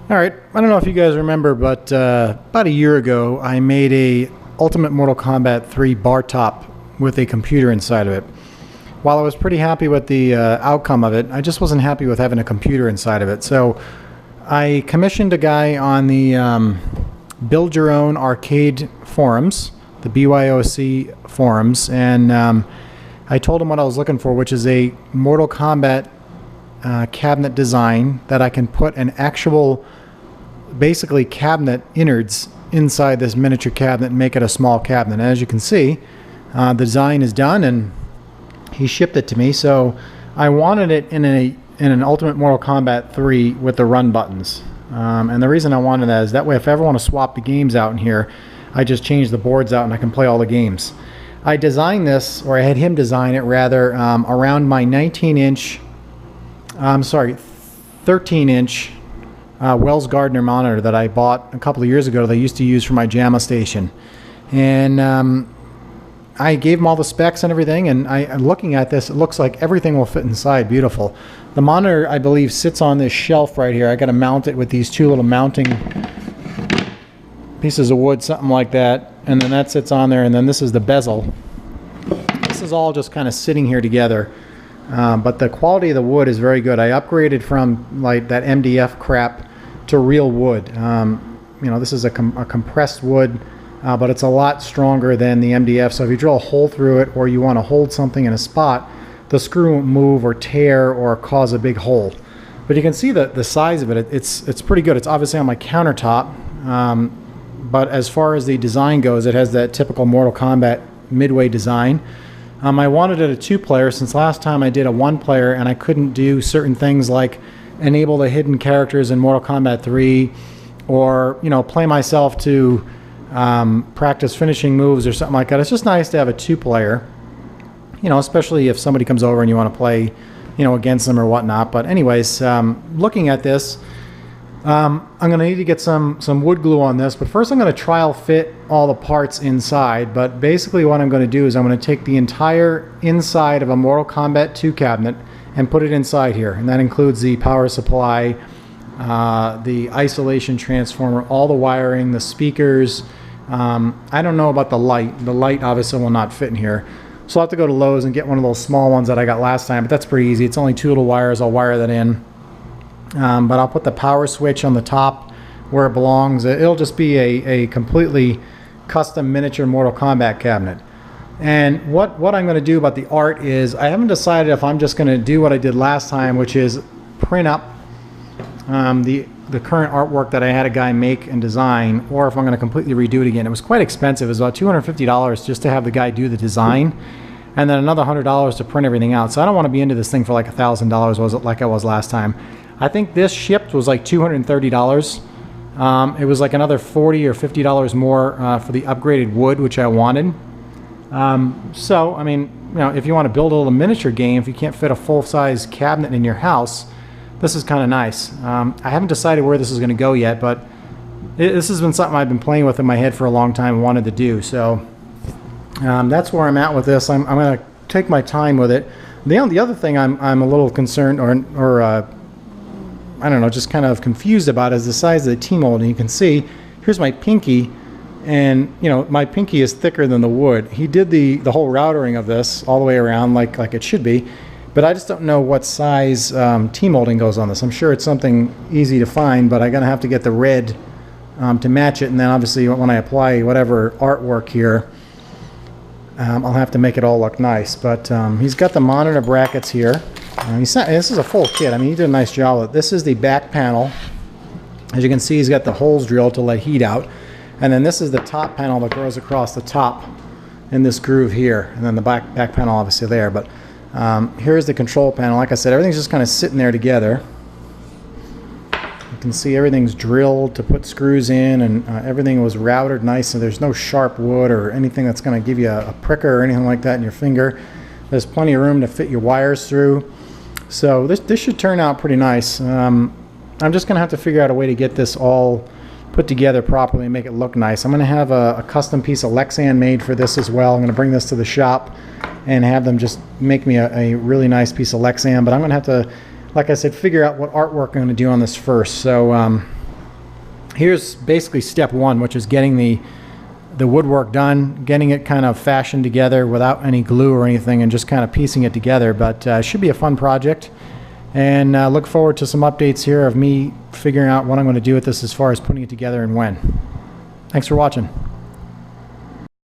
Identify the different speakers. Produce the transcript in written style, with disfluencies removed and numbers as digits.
Speaker 1: All right, I don't know if you guys remember, but about a year ago, I made a Ultimate Mortal Kombat 3 Bartop with a computer inside of it. While I was pretty happy with the outcome of it, I just wasn't happy with having a computer inside of it. So I commissioned a guy on the Build Your Own Arcade forums, the BYOC forums, and I told him what I was looking for, which is a Mortal Kombat cabinet design that I can put an actual, basically, cabinet innards inside this miniature cabinet and make it a small cabinet. And as you can see, the design is done and he shipped it to me. So I wanted it in an Ultimate Mortal Kombat 3 with the run buttons. And the reason I wanted that is that way if I ever want to swap the games out in here, I just change the boards out and I can play all the games. I designed this, or I had him design it rather, around my 13-inch Wells Gardner monitor that I bought a couple of years ago that I used to use for my Jamma station. And I gave him all the specs and everything, and I'm looking at this, it looks like everything will fit inside. Beautiful. The monitor, I believe, sits on this shelf right here. I got to mount it with these two little mounting pieces of wood, something like that, and then that sits on there, and then this is the bezel. This is all just kind of sitting here together. But the quality of the wood is very good. I upgraded from like that MDF crap to real wood. You know, this is a compressed wood, but it's a lot stronger than the MDF. So if you drill a hole through it, or you want to hold something in a spot, the screw won't move or tear or cause a big hole. But you can see the size of it. It's pretty good. It's obviously on my countertop, but as far as the design goes, it has that typical Mortal Kombat midway design. I wanted it a two-player since last time I did a one-player and I couldn't do certain things like enable the hidden characters in Mortal Kombat 3, or play myself to practice finishing moves or something like that. It's just nice to have a two-player, especially if somebody comes over and you want to play against them or whatnot. But anyways, looking at this, I'm going to need to get some wood glue on this, but first I'm going to trial fit all the parts inside. But basically what I'm going to do is I'm going to take the entire inside of a Mortal Kombat 2 cabinet and put it inside here, and that includes the power supply, the isolation transformer, all the wiring, the speakers. I don't know about the light. The light obviously will not fit in here, so I'll have to go to Lowe's and get one of those small ones that I got last time, but that's pretty easy. It's only two little wires. I'll wire that in. But I'll put the power switch on the top where it belongs. It'll just be a completely custom miniature Mortal Kombat cabinet. And what I'm going to do about the art is I haven't decided if I'm just going to do what I did last time, which is print up the current artwork that I had a guy make and design, or if I'm going to completely redo it again. It was quite expensive. It was about $250 just to have the guy do the design, and then another $100 to print everything out. So I don't want to be into this thing for like $1,000 was it like I was last time. I think this shipped was like $230. It was like another $40 or $50 more for the upgraded wood, which I wanted. So, I mean, if you want to build a little miniature game, if you can't fit a full-size cabinet in your house, this is kind of nice. I haven't decided where this is going to go yet, but this has been something I've been playing with in my head for a long time and wanted to do. So that's where I'm at with this. I'm going to take my time with it. The other thing I'm a little concerned or I don't know, just kind of confused about is the size of the T-mold. And you can see, here's my pinky, and my pinky is thicker than the wood. He did the whole routering of this all the way around like it should be, but I just don't know what size T-molding goes on this. I'm sure it's something easy to find, but I'm gonna have to get the red to match it, and then obviously when I apply whatever artwork here, I'll have to make it all look nice. But he's got the monitor brackets here. This is a full kit. I mean, he did a nice job with it. This is the back panel. As you can see, he's got the holes drilled to let heat out. And then this is the top panel that goes across the top in this groove here. And then the back panel obviously there. But here's the control panel. Like I said, everything's just kind of sitting there together. You can see everything's drilled to put screws in, and everything was routed nice, so there's no sharp wood or anything that's going to give you a pricker or anything like that in your finger. There's plenty of room to fit your wires through. So this should turn out pretty nice. I'm just going to have to figure out a way to get this all put together properly and make it look nice. I'm going to have a custom piece of Lexan made for this as well. I'm going to bring this to the shop and have them just make me a really nice piece of Lexan. But I'm going to have to, like I said, figure out what artwork I'm going to do on this first. So here's basically step one, which is getting the woodwork done, getting it kind of fashioned together without any glue or anything, and just kind of piecing it together. But it should be a fun project, and look forward to some updates here of me figuring out what I'm going to do with this as far as putting it together and when. Thanks for watching.